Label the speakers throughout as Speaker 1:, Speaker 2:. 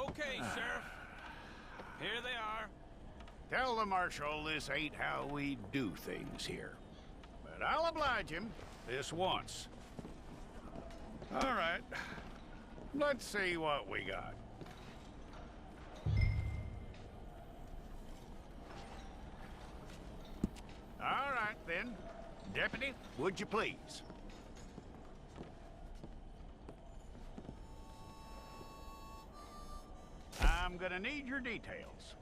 Speaker 1: Okay, Sheriff. Here they are.
Speaker 2: Tell the Marshal this ain't how we do things here. But I'll oblige him this once. All right. Let's see what we got. All right, then. Deputy, would you please? I'm gonna need your details.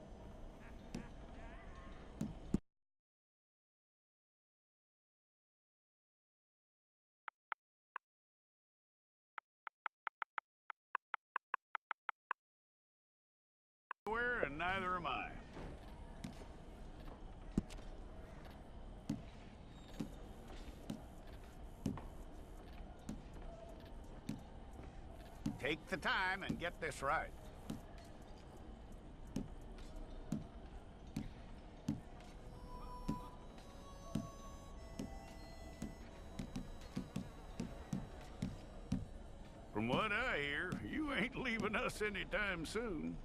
Speaker 2: Where, and neither am I. Take the time and get this right. From what I hear, you ain't leaving us anytime soon.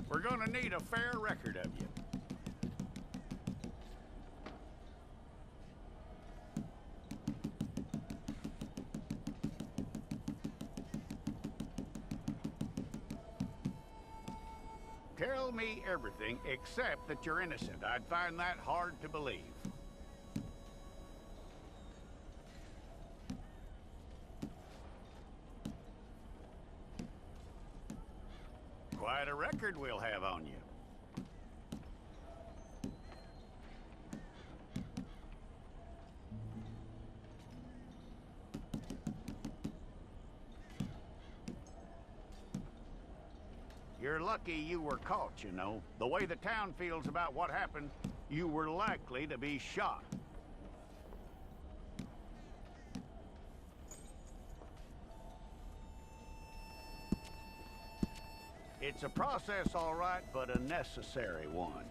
Speaker 2: We're gonna need a fair record of you. Tell me everything except that you're innocent. I'd find that hard to believe. Quite a record we'll have on you. You're lucky you were caught, you know. The way the town feels about what happened, you were likely to be shot. It's a process, all right, but a necessary one.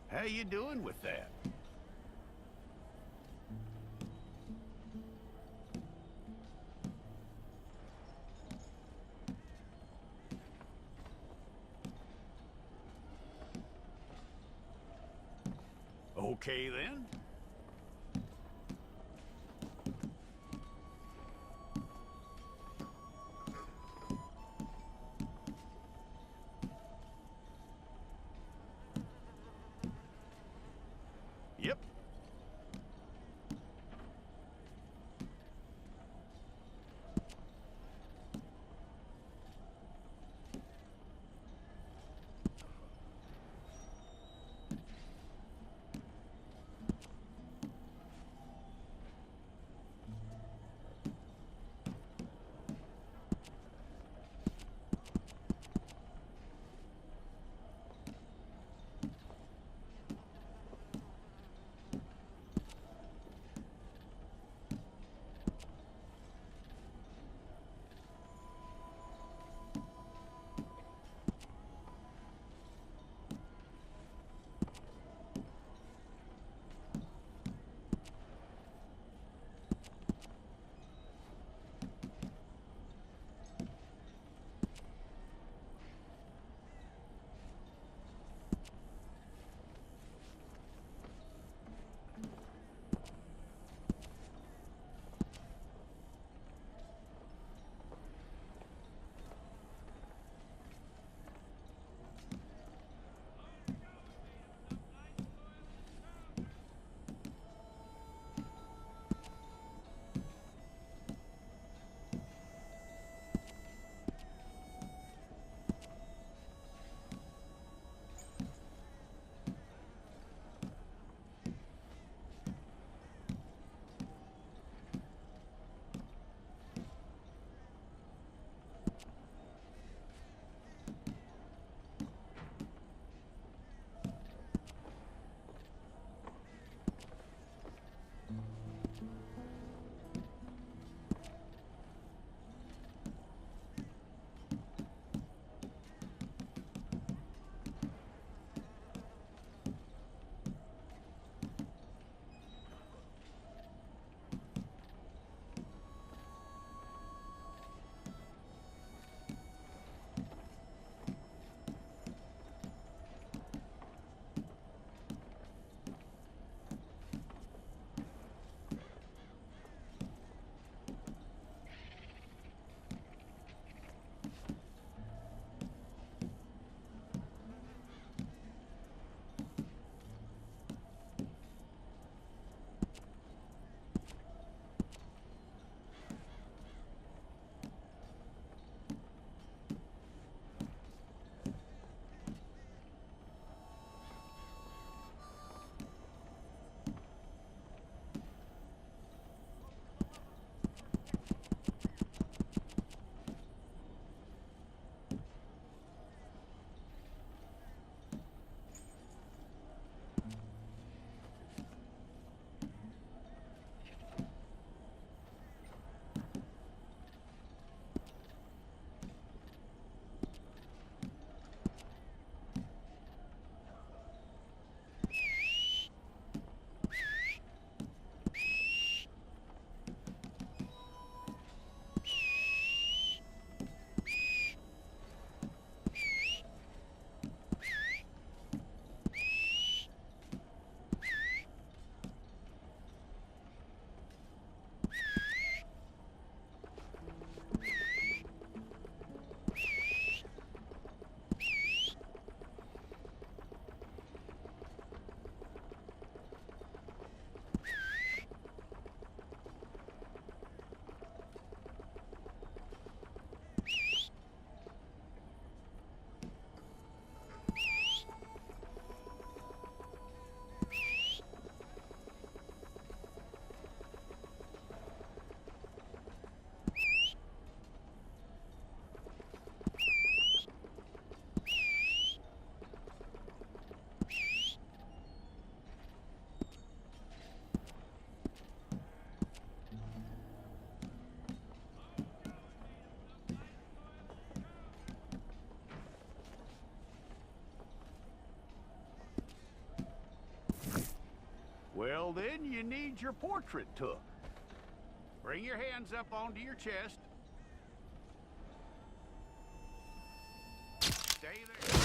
Speaker 2: How you doing with that? Okay, then. Yep. you need your portrait took. Bring your hands up onto your chest. Stay there.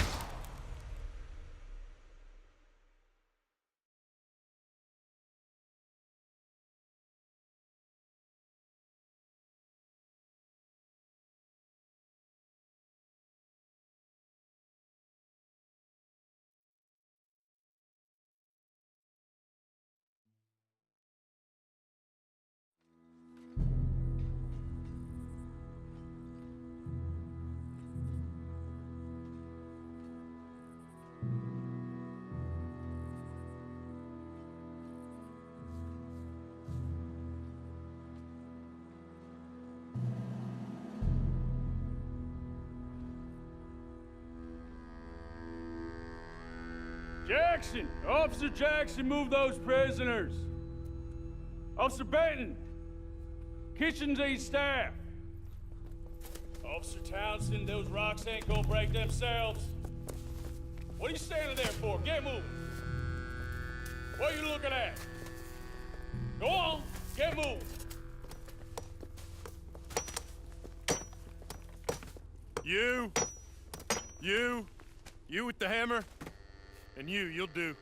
Speaker 3: Jackson! Officer Jackson, move those prisoners! Officer Benton! Kitchens aid staff! Officer Townsend, those rocks ain't gonna break themselves. What are you standing there for? Get moving! What are you looking at? Go on, get moving!
Speaker 4: You with the hammer? And you'll do.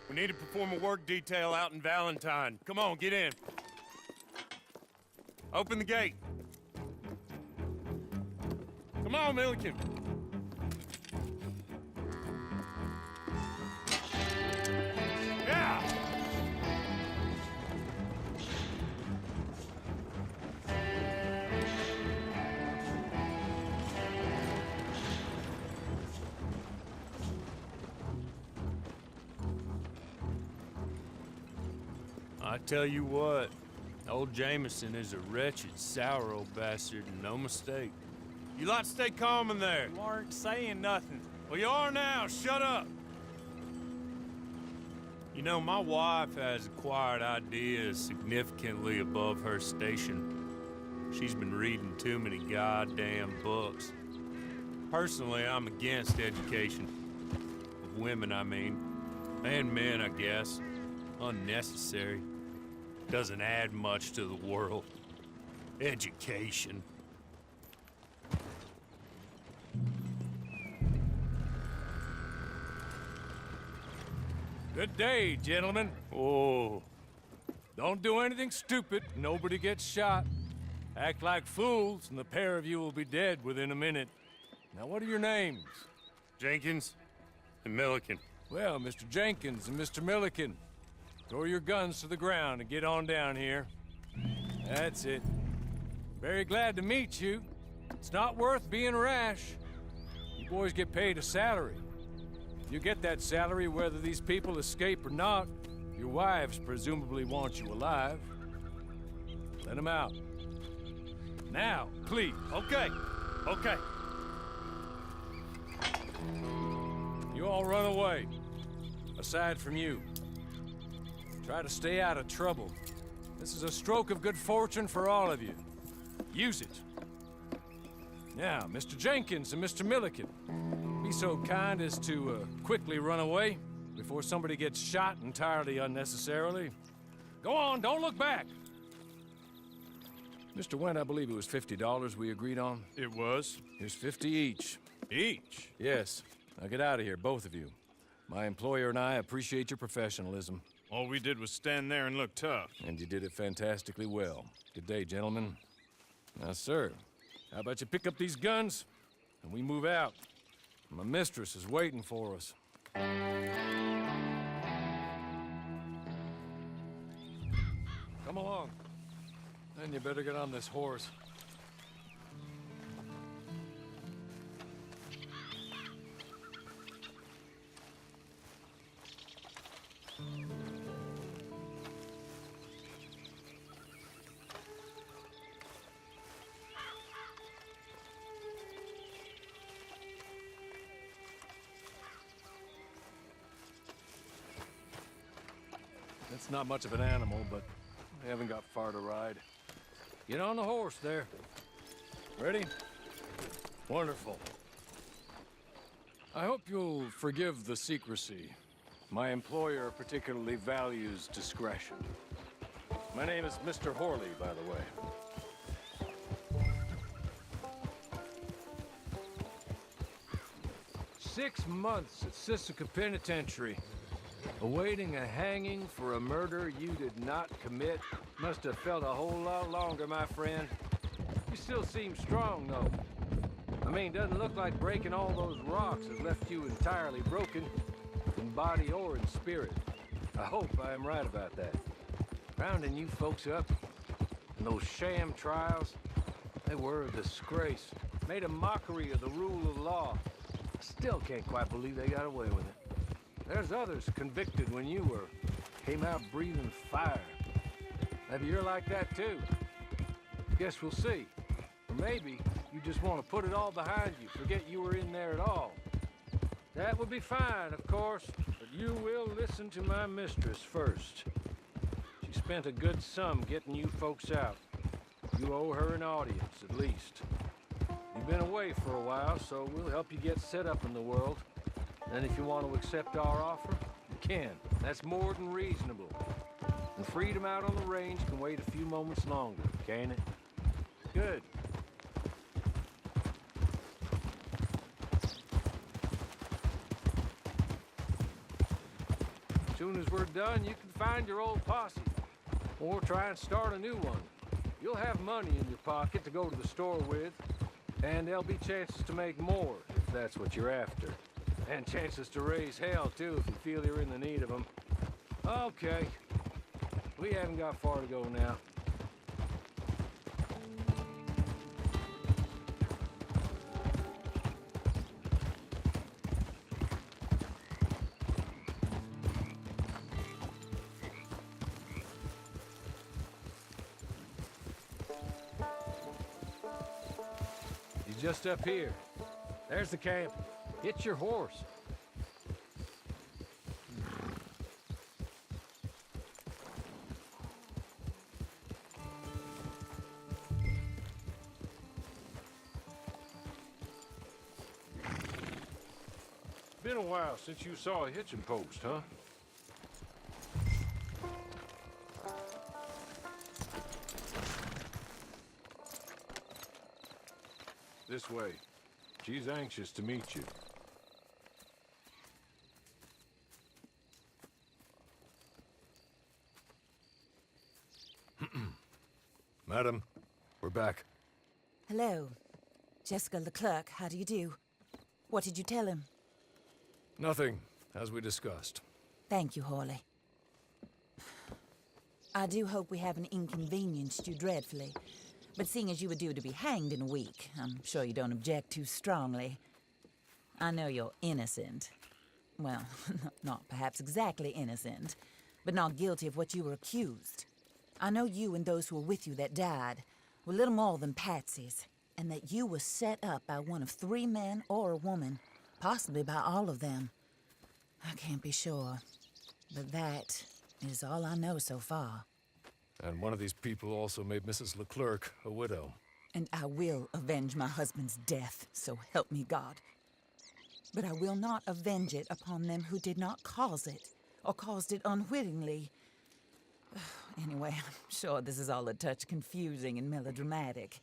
Speaker 4: We need to perform a work detail out in Valentine. Come on, get in. Open the gate. Come on, Milliken. Yeah! I tell you what, old Jameson is a wretched, sour old bastard, and no mistake. You lot stay calm in there.
Speaker 1: You aren't saying nothing.
Speaker 4: Well, you are now. Shut up. You know, my wife has acquired ideas significantly above her station. She's been reading too many goddamn books. Personally, I'm against education. Of women, I mean. And men, I guess. Unnecessary. Doesn't add much to the world. Education.
Speaker 3: Good day, gentlemen.
Speaker 4: Oh.
Speaker 3: Don't do anything stupid. Nobody gets shot. Act like fools, and the pair of you will be dead within a minute. Now, what are your names?
Speaker 4: Jenkins and Milliken.
Speaker 3: Well, Mr. Jenkins and Mr. Milliken, throw your guns to the ground and get on down here. That's it. Very glad to meet you. It's not worth being rash. You boys get paid a salary. You get that salary whether these people escape or not. Your wives presumably want you alive. Let them out. Now, please.
Speaker 4: Okay.
Speaker 3: You all run away. Aside from you. Try to stay out of trouble. This is a stroke of good fortune for all of you. Use it. Now, Mr. Jenkins and Mr. Milliken, be so kind as to quickly run away before somebody gets shot entirely unnecessarily. Go on, don't look back. Mr. Wendt, I believe it was $50 we agreed on.
Speaker 4: It was.
Speaker 3: Here's 50 each.
Speaker 4: Each?
Speaker 3: Yes. Now get out of here, both of you. My employer and I appreciate your professionalism.
Speaker 4: All we did was stand there and look tough.
Speaker 3: And you did it fantastically well. Good day, gentlemen. Now, sir, how about you pick up these guns and we move out? My mistress is waiting for us. Come along. Then you better get on this horse. It's not much of an animal, but we haven't got far to ride. Get on the horse there. Ready? Wonderful. I hope you'll forgive the secrecy. My employer particularly values discretion. My name is Mr. Horley, by the way. 6 months at Sisika Penitentiary, awaiting a hanging for a murder you did not commit. Must have felt a whole lot longer, my friend. You still seem strong, though. I mean, doesn't look like breaking all those rocks has left you entirely broken, in body or in spirit. I hope I am right about that. Rounding you folks up, and those sham trials, they were a disgrace. Made a mockery of the rule of law. I still can't quite believe they got away with it. There's others convicted when you were. Came out breathing fire. Maybe you're like that too. Guess we'll see. Or maybe you just want to put it all behind you, forget you were in there at all. That would be fine, of course, but you will listen to my mistress first. She spent a good sum getting you folks out. You owe her an audience, at least. You've been away for a while, so we'll help you get set up in the world. Then if you want to accept our offer, you can. That's more than reasonable. And freedom out on the range can wait a few moments longer, can't it? Good. As soon as we're done, you can find your old posse. Or try and start a new one. You'll have money in your pocket to go to the store with. And there'll be chances to make more, if that's what you're after. And chances to raise hell, too, if you feel you're in the need of them. Okay. We haven't got far to go now. He's just up here. There's the camp. Hit your horse. Been a while since you saw a hitching post, huh? This way. She's anxious to meet you.
Speaker 5: Madam, we're back.
Speaker 6: Hello. Jessica Leclerc, how do you do? What did you tell him?
Speaker 5: Nothing, as we discussed.
Speaker 6: Thank you, Horley. I do hope we haven't inconvenienced you dreadfully. But seeing as you were due to be hanged in a week, I'm sure you don't object too strongly. I know you're innocent. Well, not perhaps exactly innocent, but not guilty of what you were accused. I know you and those who were with you that died were little more than patsies, and that you were set up by one of 3 men or a woman, possibly by all of them. I can't be sure, but that is all I know so far.
Speaker 5: And one of these people also made Mrs. Leclerc a widow.
Speaker 6: And I will avenge my husband's death, so help me God. But I will not avenge it upon them who did not cause it, or caused it unwittingly. Anyway, I'm sure this is all a touch confusing and melodramatic.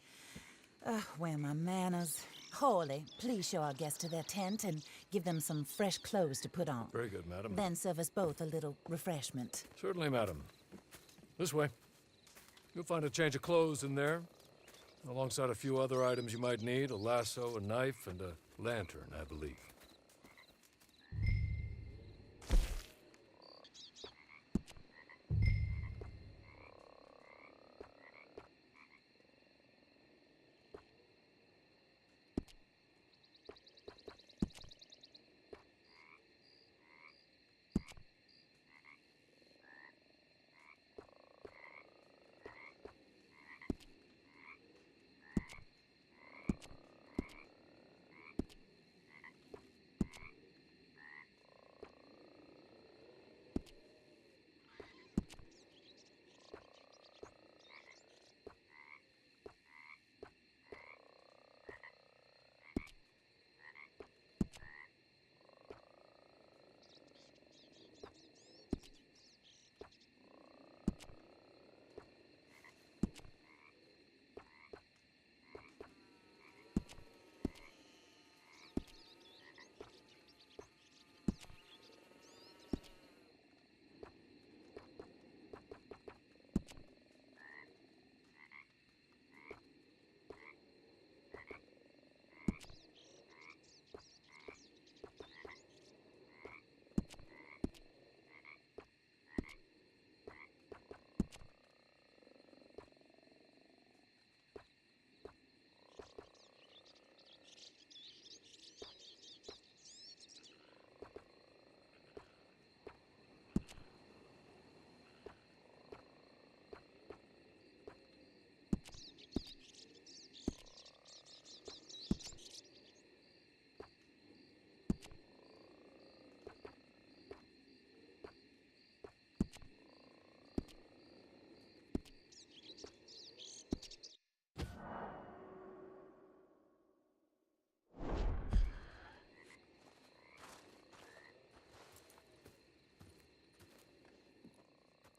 Speaker 6: Where are my manners? Horley, please show our guests to their tent and give them some fresh clothes to put on.
Speaker 5: Very good, madam.
Speaker 6: Then serve us both a little refreshment.
Speaker 5: Certainly, madam. This way. You'll find a change of clothes in there, alongside a few other items you might need, a lasso, a knife, and a lantern, I believe.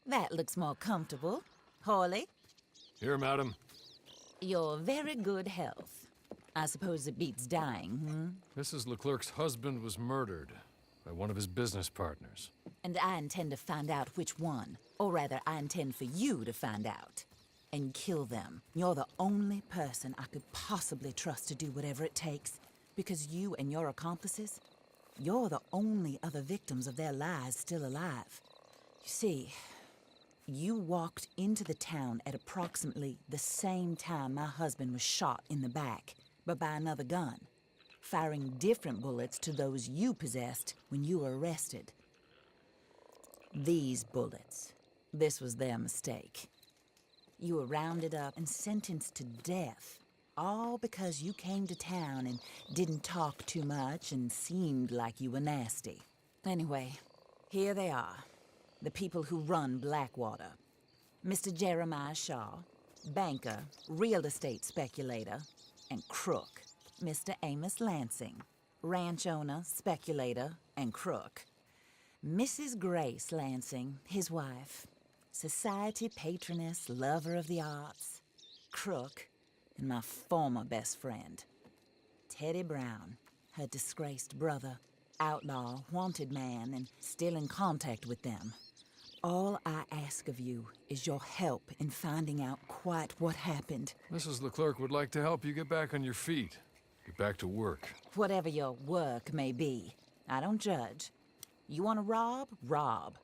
Speaker 6: That looks more comfortable. Hawley,
Speaker 5: Here, madam.
Speaker 6: your very good health. I suppose it beats dying,
Speaker 5: Mrs. Leclerc's husband was murdered by one of his business partners.
Speaker 6: And I intend to find out which one. Or rather, I intend for you to find out. And kill them. You're the only person I could possibly trust to do whatever it takes. Because you and your accomplices, you're the only other victims of their lies still alive. You see, you walked into the town at approximately the same time my husband was shot in the back, but by another gun, firing different bullets to those you possessed when you were arrested. These bullets, this was their mistake. You were rounded up and sentenced to death, all because you came to town and didn't talk too much and seemed like you were nasty. Anyway, here they are, the people who run Blackwater. Mr. Jeremiah Shaw, banker, real estate speculator, and crook. Mr. Amos Lansing, ranch owner, speculator, and crook. Mrs. Grace Lansing, his wife, society patroness, lover of the arts, crook, and my former best friend. Teddy Brown, her disgraced brother, outlaw, wanted man, and still in contact with them. All I ask of you is your help in finding out quite what happened.
Speaker 5: Mrs. Leclerc would like to help you get back on your feet. Get back to work.
Speaker 6: Whatever your work may be, I don't judge. You want to rob? Rob.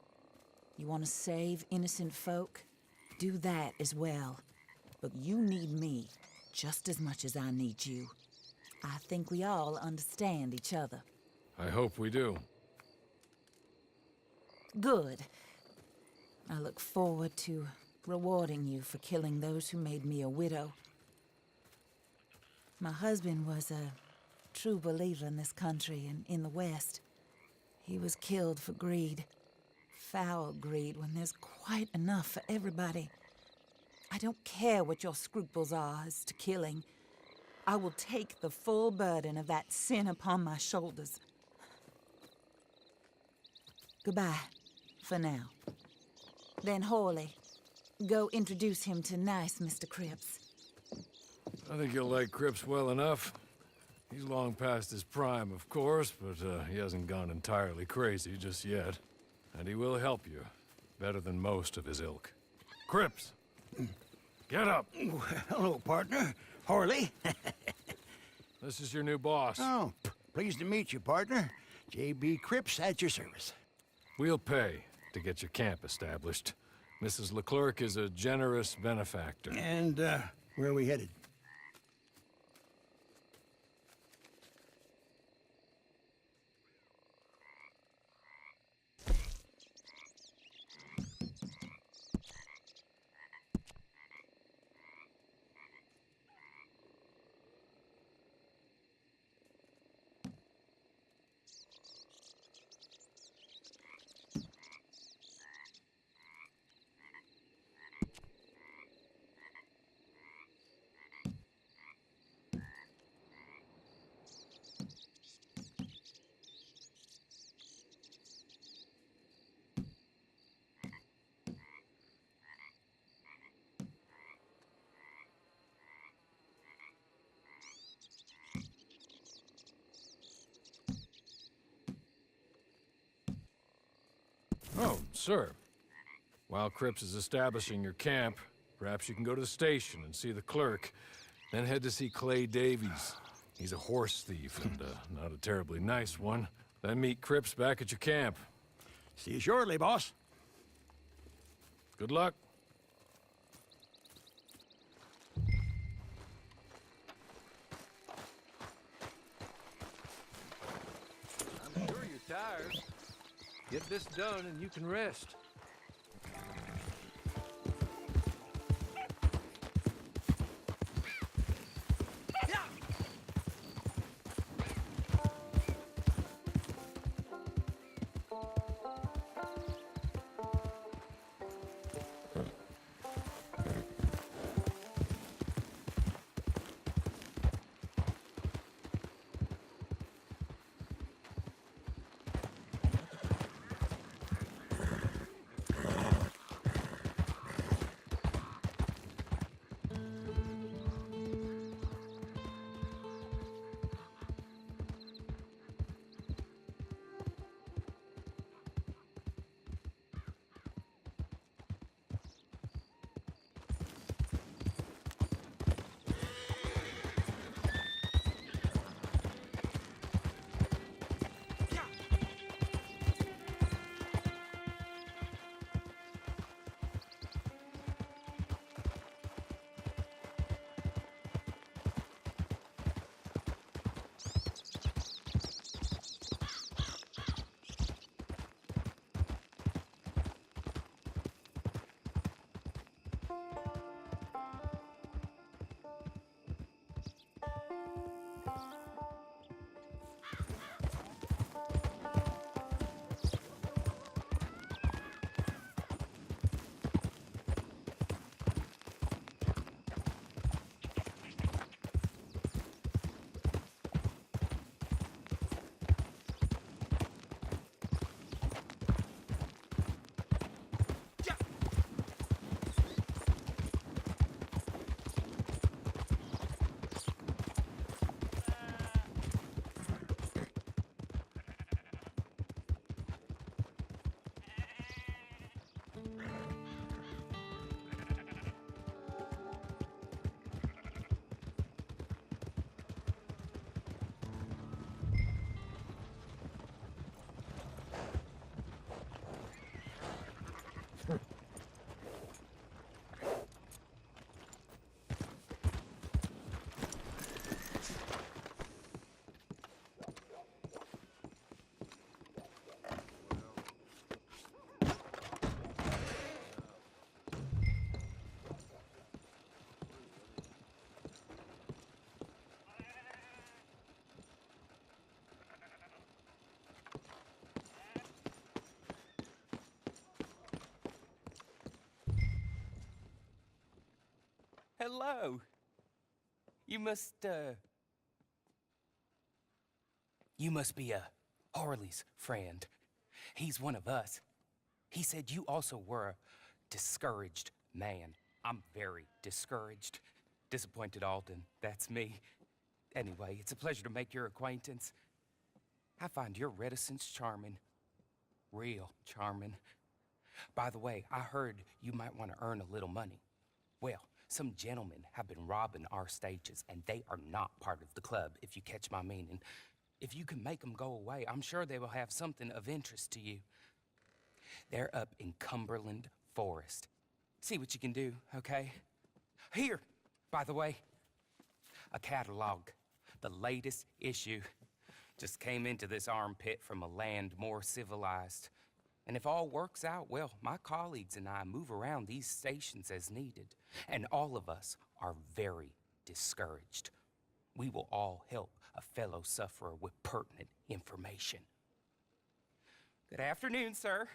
Speaker 6: You want to save innocent folk? Do that as well. But you need me just as much as I need you. I think we all understand each other.
Speaker 5: I hope we do.
Speaker 6: Good. I look forward to rewarding you for killing those who made me a widow. My husband was a true believer in this country and in the West. He was killed for greed. Foul greed when there's quite enough for everybody. I don't care what your scruples are as to killing. I will take the full burden of that sin upon my shoulders. Goodbye, for now. Then Hawley, go introduce him to nice Mr. Cripps.
Speaker 5: I think you'll like Cripps well enough. He's long past his prime, of course, but he hasn't gone entirely crazy just yet. And he will help you, better than most of his ilk. Cripps! Get up!
Speaker 7: Hello, partner. Harley.
Speaker 5: This is your new boss.
Speaker 7: Oh, pleased to meet you, partner. J.B. Cripps at your service.
Speaker 5: We'll pay to get your camp established. Mrs. Leclerc is a generous benefactor.
Speaker 7: And, where are we headed?
Speaker 5: Oh, sir. While Cripps is establishing your camp, perhaps you can go to the station and see the clerk, then head to see Clay Davies. He's a horse thief, and not a terribly nice one. Then meet Cripps back at your camp.
Speaker 7: See you shortly, boss.
Speaker 5: Good luck.
Speaker 3: I'm sure you're tired. Get this done and you can rest.
Speaker 8: Hello. You must be Harley's friend. He's one of us. He said you also were a discouraged man. I'm very discouraged. Disappointed Alden, that's me. Anyway, it's a pleasure to make your acquaintance. I find your reticence charming. Real charming. By the way, I heard you might want to earn a little money. Well, some gentlemen have been robbing our stages, and they are not part of the club, if you catch my meaning. If you can make them go away, I'm sure they will have something of interest to you. They're up in Cumberland Forest. See what you can do, okay? Here, by the way, a catalog. The latest issue. Just came into this armpit from a land more civilized. And if all works out, well, my colleagues and I move around these stations as needed. And all of us are very discouraged. We will all help a fellow sufferer with pertinent information. Good afternoon, sir.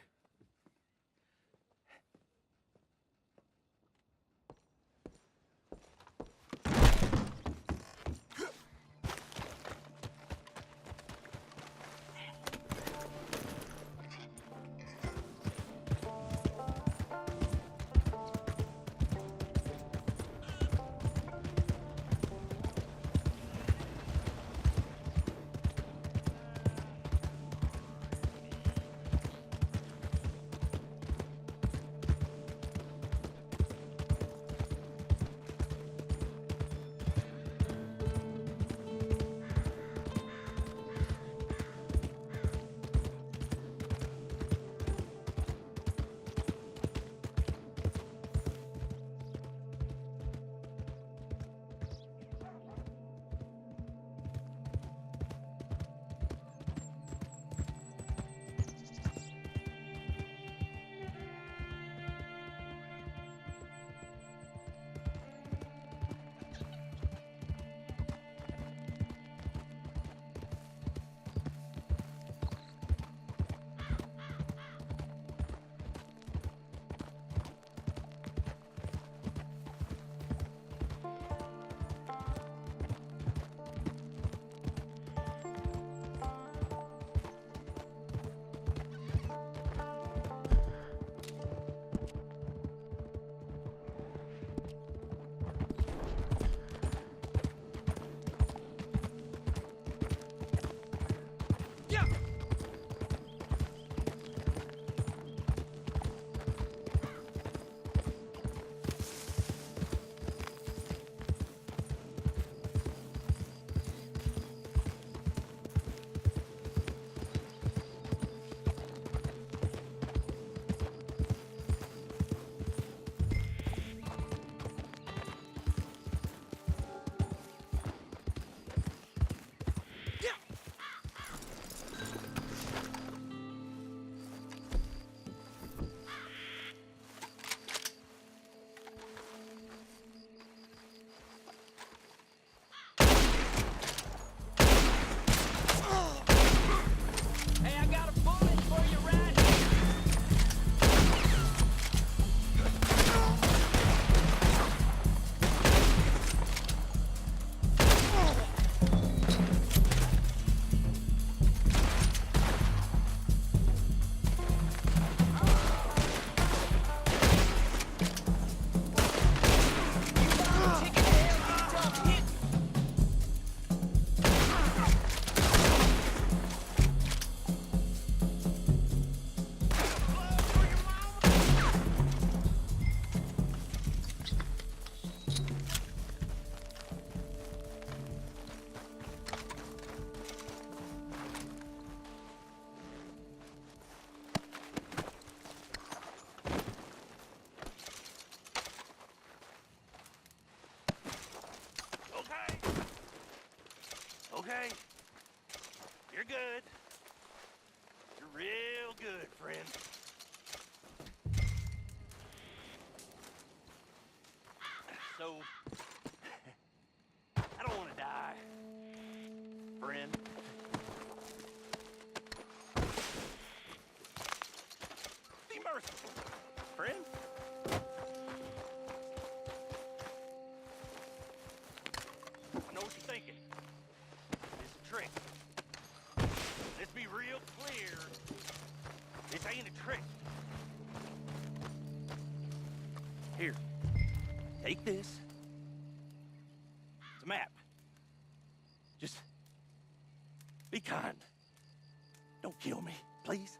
Speaker 1: Okay? You're good. You're real good, friend. So, I don't want to die, friend. Be merciful, friend. saying a trick. Here, take this. It's a map. Just be kind. Don't kill me, please.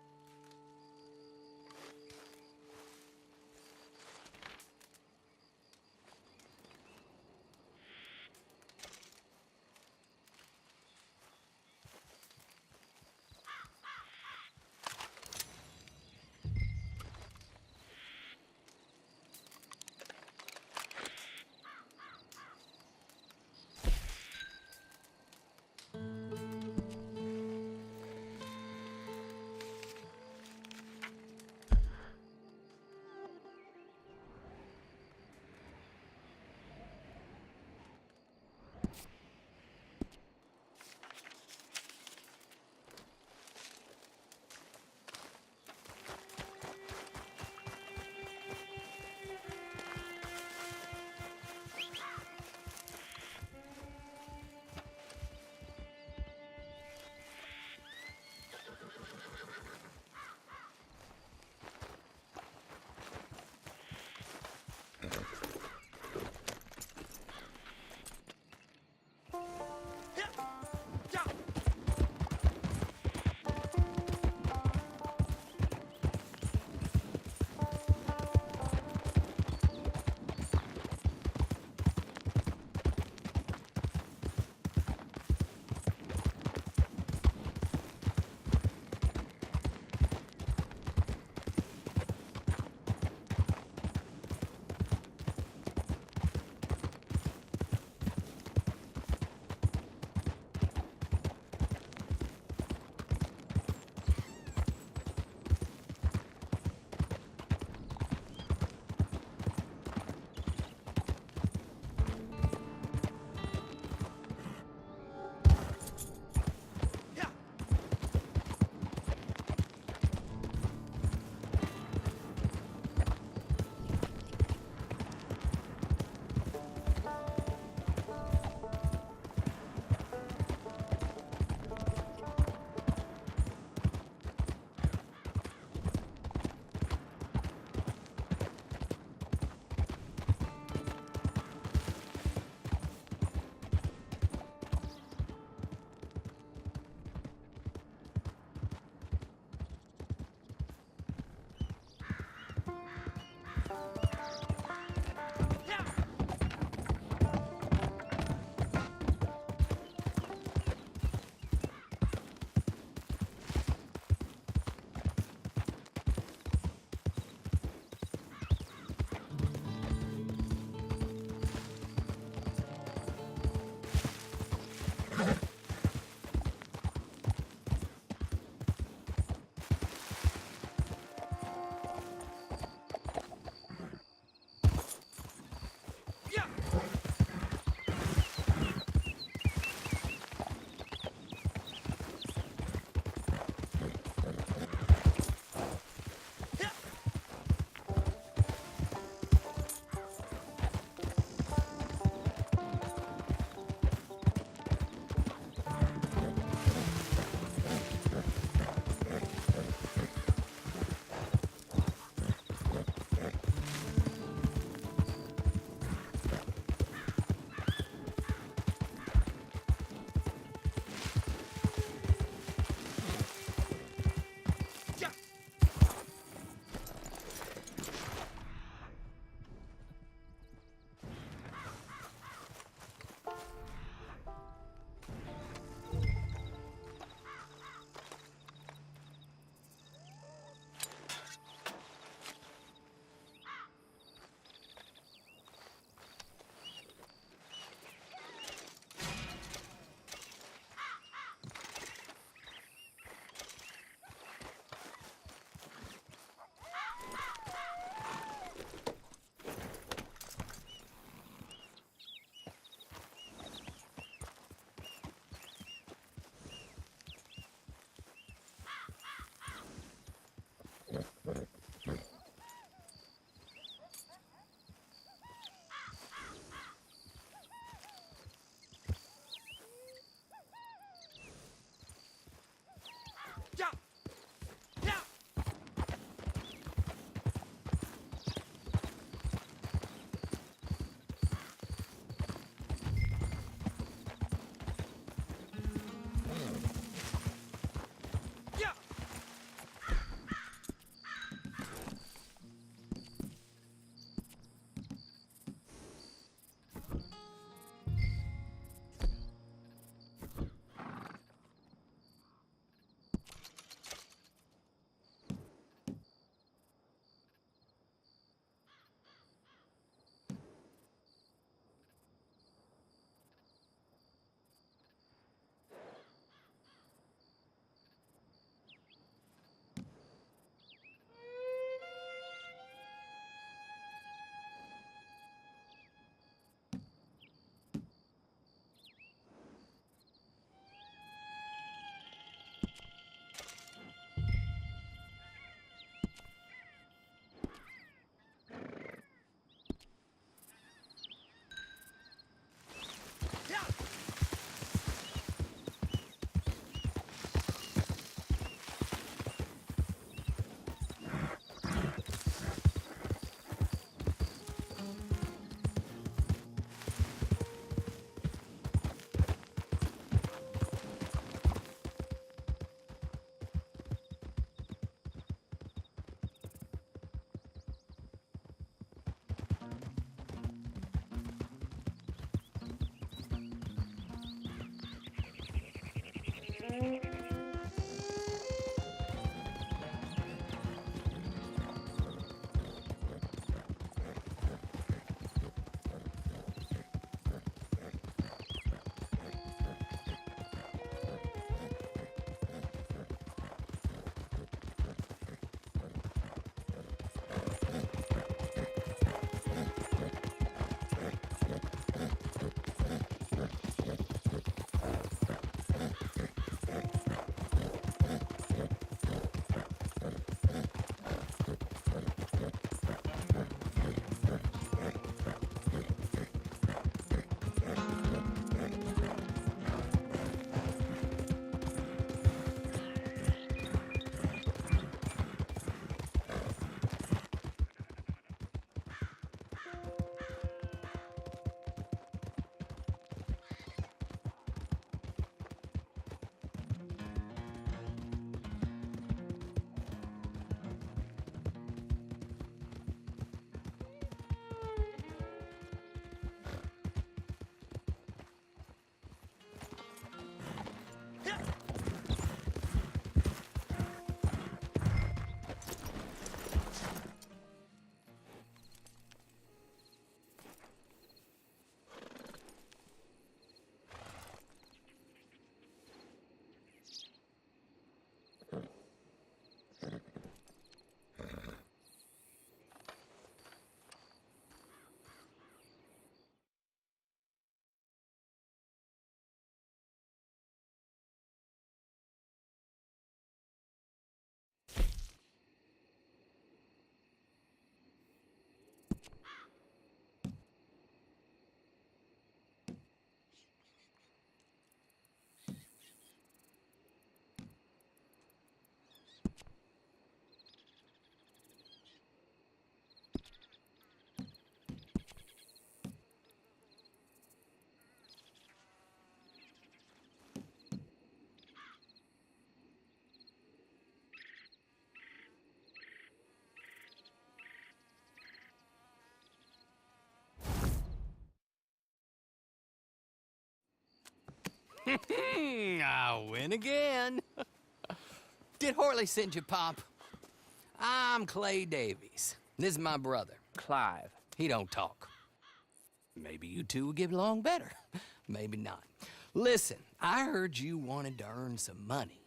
Speaker 9: I win again. Did Horley send you, Pop? I'm Clay Davies. This is my brother, Clive. He don't talk. Maybe you two will get along better. Maybe not. Listen, I heard you wanted to earn some money.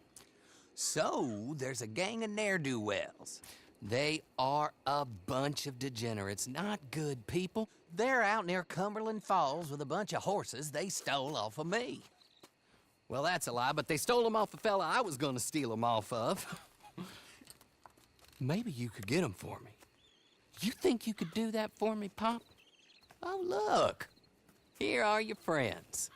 Speaker 9: So, there's a gang of ne'er-do-wells. They are a bunch of degenerates, not good people. They're out near Cumberland Falls with a bunch of horses they stole off of me. Well, that's a lie, but they stole them off the fella I was gonna steal them off of. Maybe you could get them for me. You think you could do that for me, Pop? Oh, look. Here are your friends.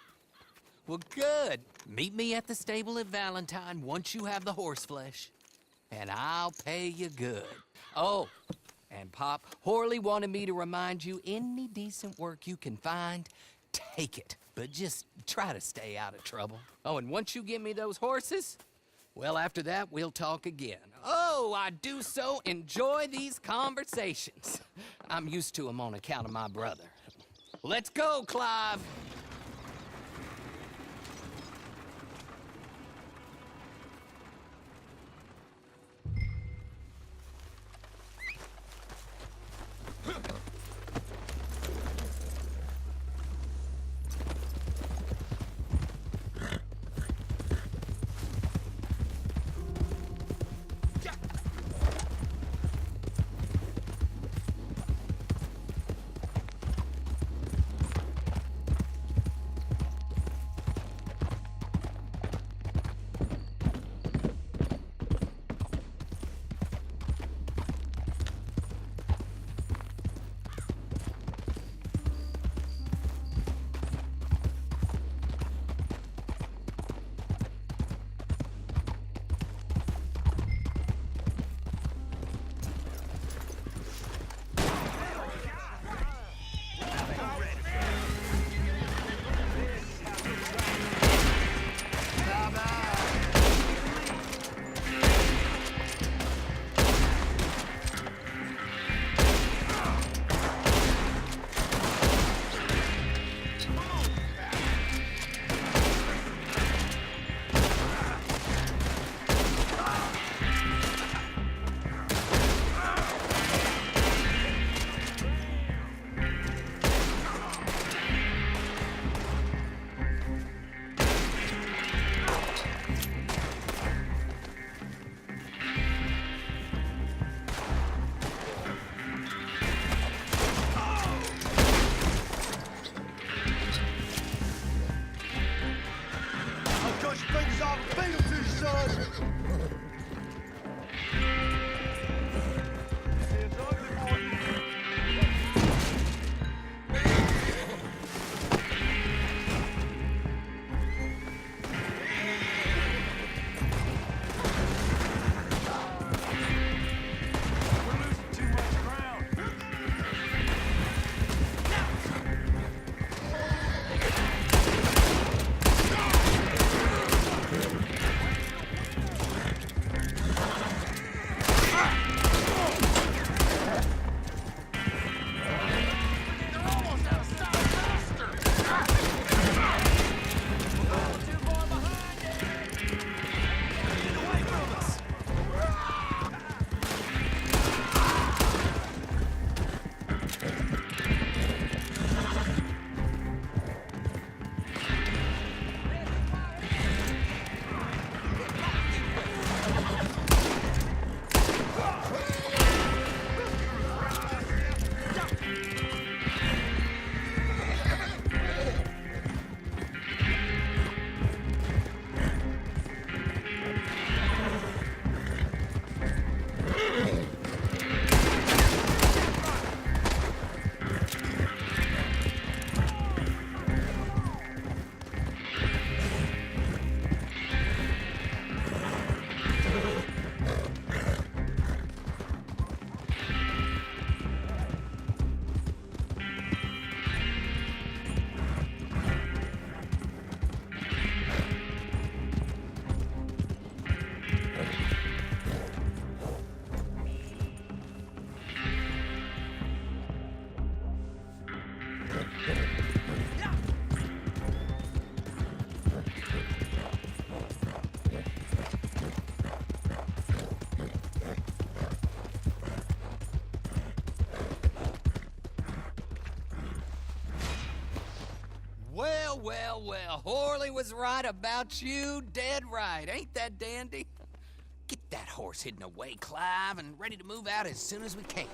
Speaker 9: Well, good. Meet me at the stable at Valentine once you have the horse flesh, and I'll pay you good. Oh, and Pop, Horley wanted me to remind you, any decent work you can find, take it. But just try to stay out of trouble. Oh, and once you give me those horses, well, after that, we'll talk again. Oh, I do so enjoy these conversations. I'm used to them on account of my brother. Let's go, Clive. well, well. Horley was right about you, dead right. Ain't that dandy? Get that horse hidden away, Clive, and ready to move out as soon as we can.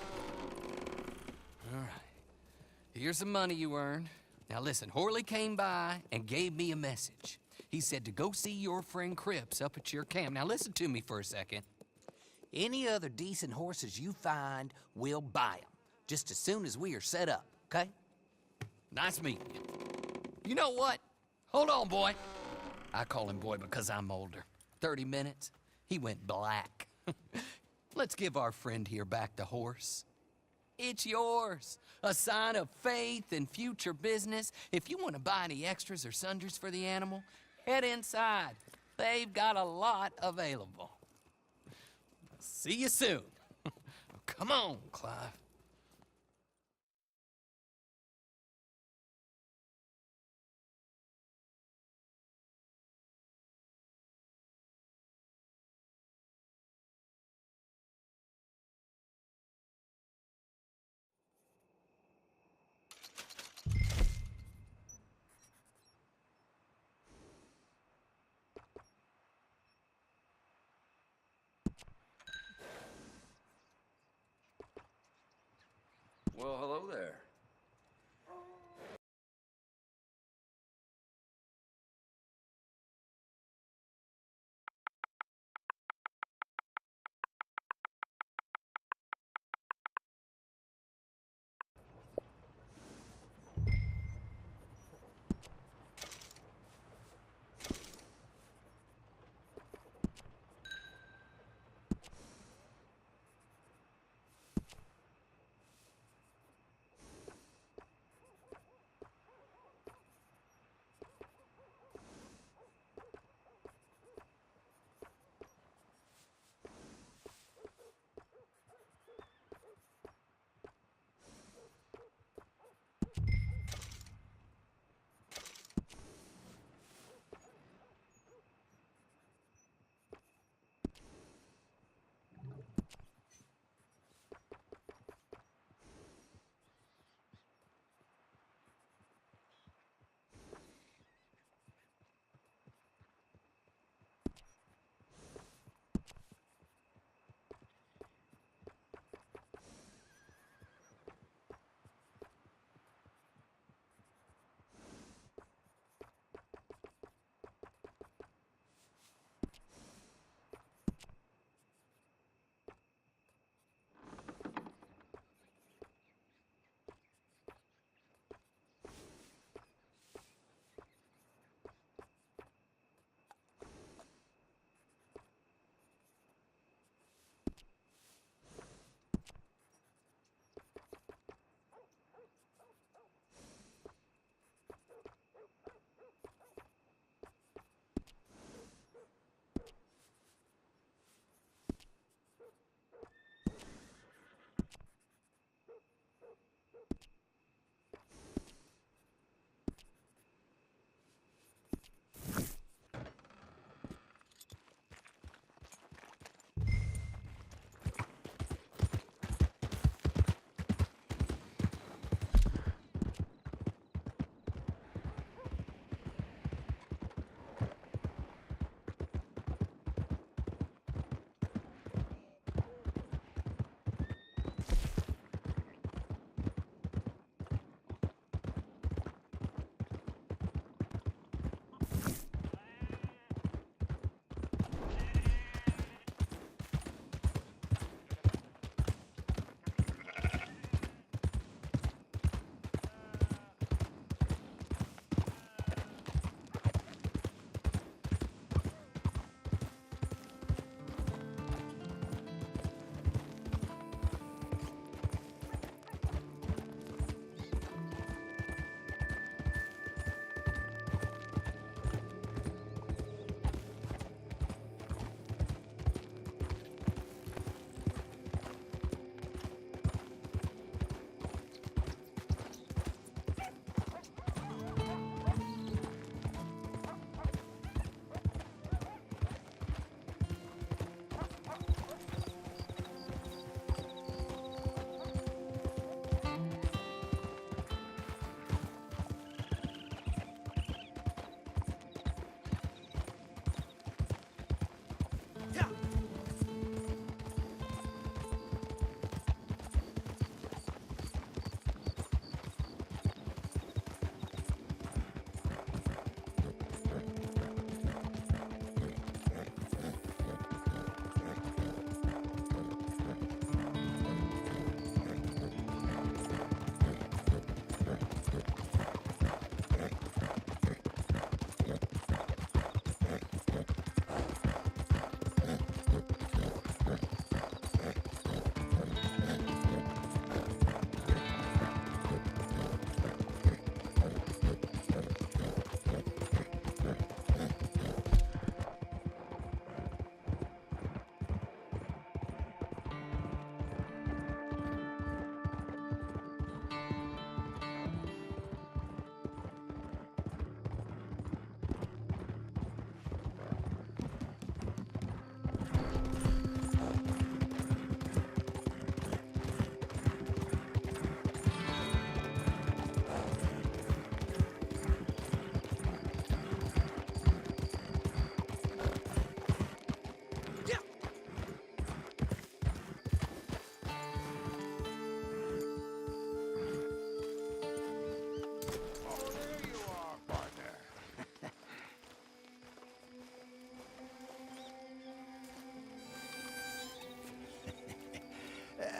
Speaker 9: All right. Here's the money you earned. Now listen, Horley came by and gave me a message. He said to go see your friend Cripps up at your camp. Now listen to me for a second. Any other decent horses you find, we'll buy them. Just as soon as we are set up, okay? Nice meeting you. You know what? Hold on, boy. I call him boy because I'm older. 30 minutes, he went black. Let's give our friend here back the horse. It's yours. A sign of faith and future business. If you want to buy any extras or sundries for the animal, head inside. They've got a lot available. See you soon. Come on, Clive.
Speaker 1: Well, hello there.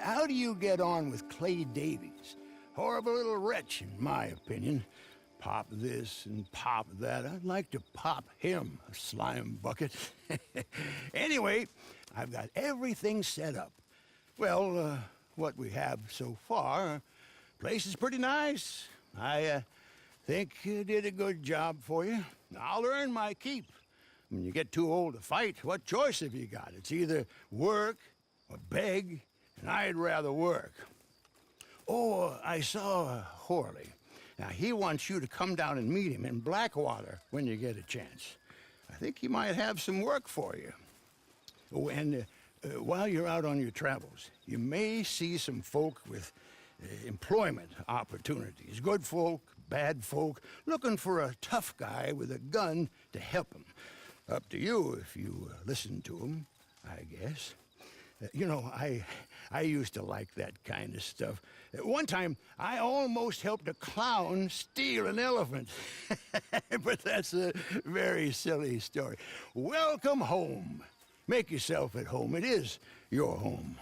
Speaker 7: how do you get on with Clay Davies? Horrible little wretch, in my opinion. Pop this and pop that. I'd like to pop him, a slime bucket. Anyway, I've got everything set up. Well, what we have so far, place is pretty nice. I think you did a good job for you. I'll earn my keep. When you get too old to fight, what choice have you got? It's either work or beg, and I'd rather work. Oh, I saw Horley. Now, he wants you to come down and meet him in Blackwater when you get a chance. I think he might have some work for you. Oh, and while you're out on your travels, you may see some folk with employment opportunities. Good folk, bad folk, looking for a tough guy with a gun to help them. Up to you if you listen to them, I guess. You know, I used to like that kind of stuff. One time, I almost helped a clown steal an elephant. But that's a very silly story. Welcome home. Make yourself at home. It is your home.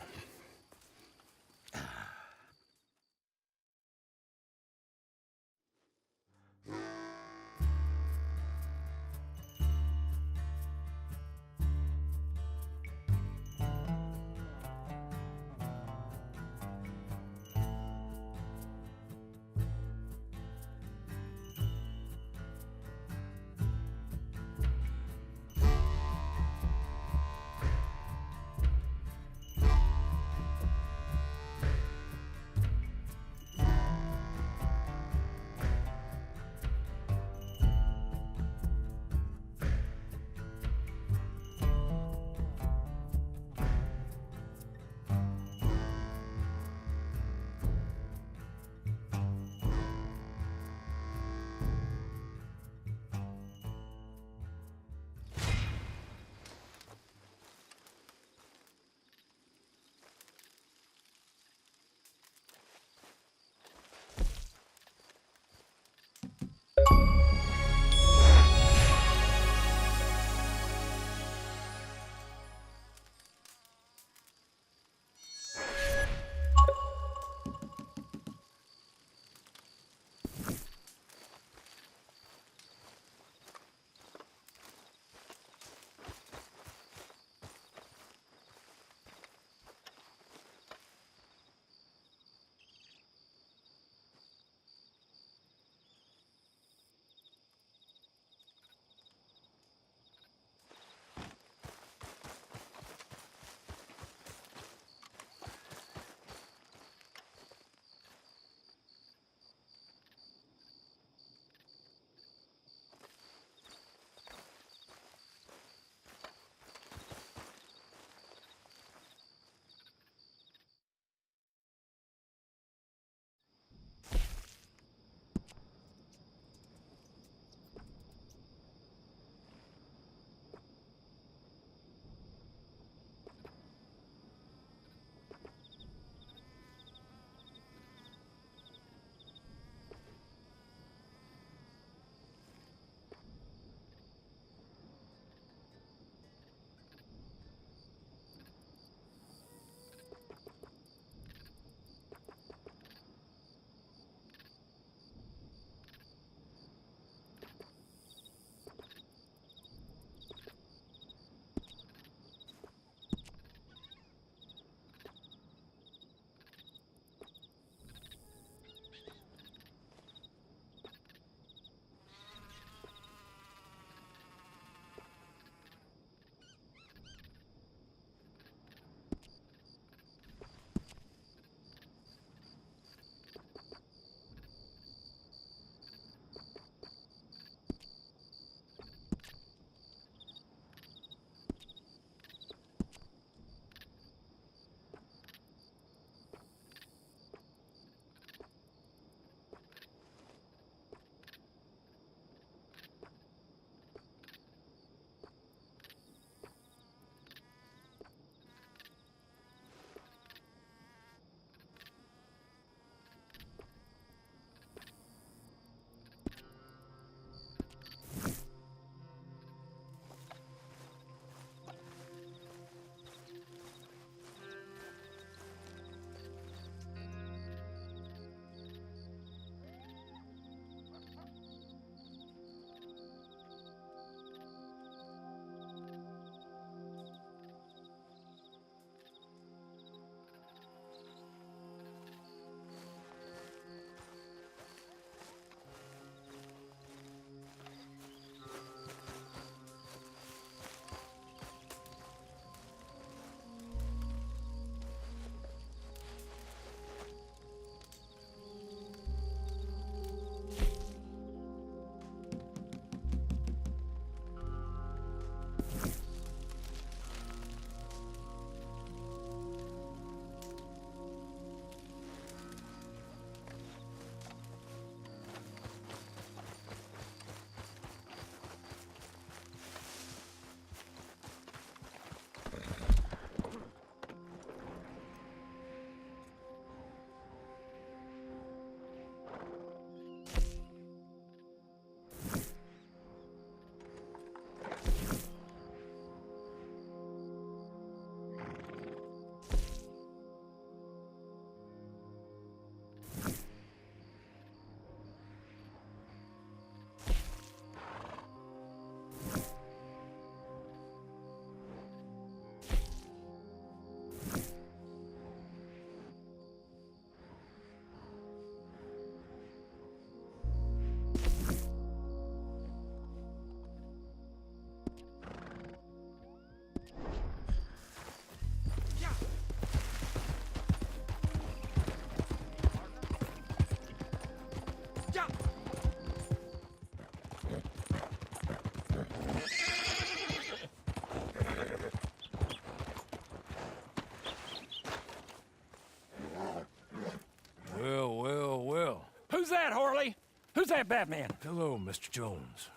Speaker 10: that Batman?
Speaker 5: Hello, Mr. Jones.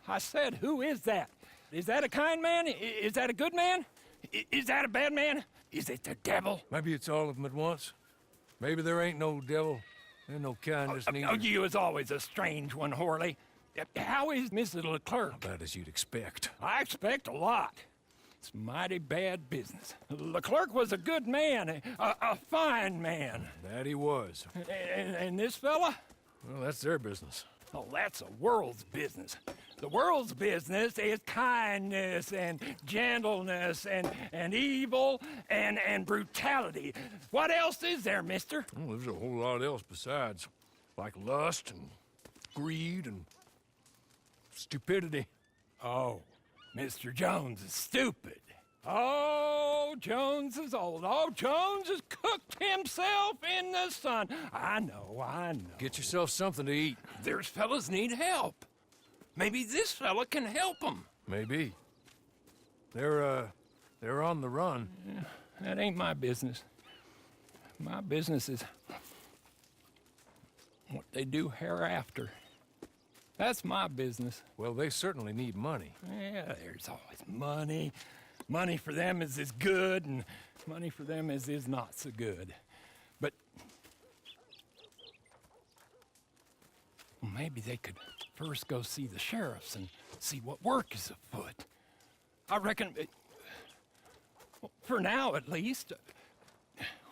Speaker 10: I said, who is that? Is that a kind man? Is that a good man? Is that a bad man? Is it the devil?
Speaker 5: Maybe it's all of them at once. Maybe there ain't no devil. There's no kindness neither.
Speaker 10: Oh, you was always a strange one, Horley. How is Mrs. Leclerc?
Speaker 5: About as you'd expect.
Speaker 10: I expect a lot. It's mighty bad business. Leclerc was a good man, a fine man.
Speaker 5: That he was.
Speaker 10: And this fella?
Speaker 5: Well, that's their business.
Speaker 10: Oh, that's a world's business. The world's business is kindness and gentleness and evil and brutality. What else is there, mister?
Speaker 5: Well, there's a whole lot else besides. Like lust and greed and stupidity.
Speaker 10: Oh, Mr. Jones is stupid. Oh, Jones is old. Oh, Jones has cooked himself in the sun. I know.
Speaker 5: Get yourself something to eat.
Speaker 10: There's fellas need help. Maybe this fella can help them.
Speaker 5: Maybe. They're on the run.
Speaker 10: Yeah, that ain't my business. My business is what they do hereafter. That's my business.
Speaker 5: Well, they certainly need money.
Speaker 10: Yeah, there's always money. Money for them is good, and money for them is not so good. But well, maybe they could first go see the sheriffs and see what work is afoot. I reckon, well, for now at least,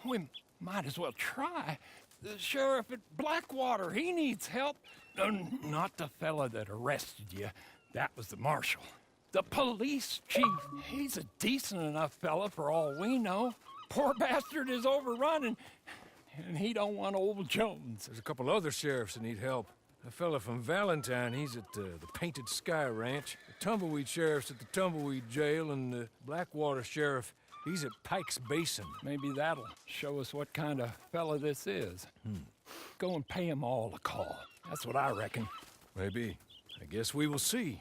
Speaker 10: we might as well try. The sheriff at Blackwater, he needs help. Not the fella that arrested you. That was the marshal. The police chief. He's a decent enough fella for all we know. Poor bastard is overrun, and he don't want old Jones.
Speaker 5: There's a couple other sheriffs that need help. A fella from Valentine, he's at the Painted Sky Ranch. The Tumbleweed sheriff's at the Tumbleweed Jail, and the Blackwater sheriff, he's at Pike's Basin.
Speaker 10: Maybe that'll show us what kind of fella this is. Go and pay them all a call. That's what I reckon.
Speaker 5: Maybe. I guess we will see.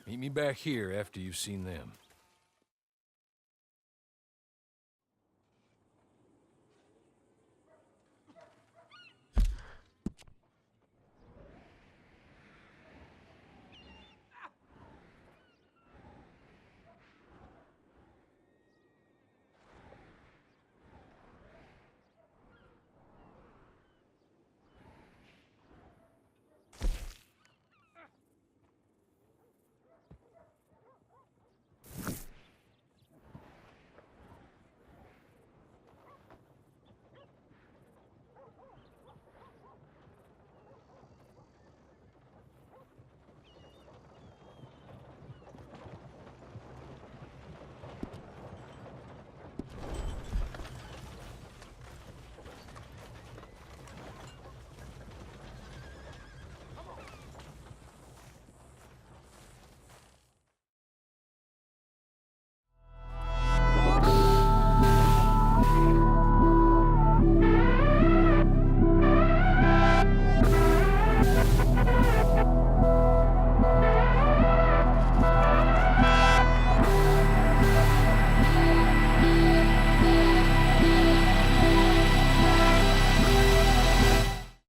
Speaker 5: Meet me back here after you've seen them.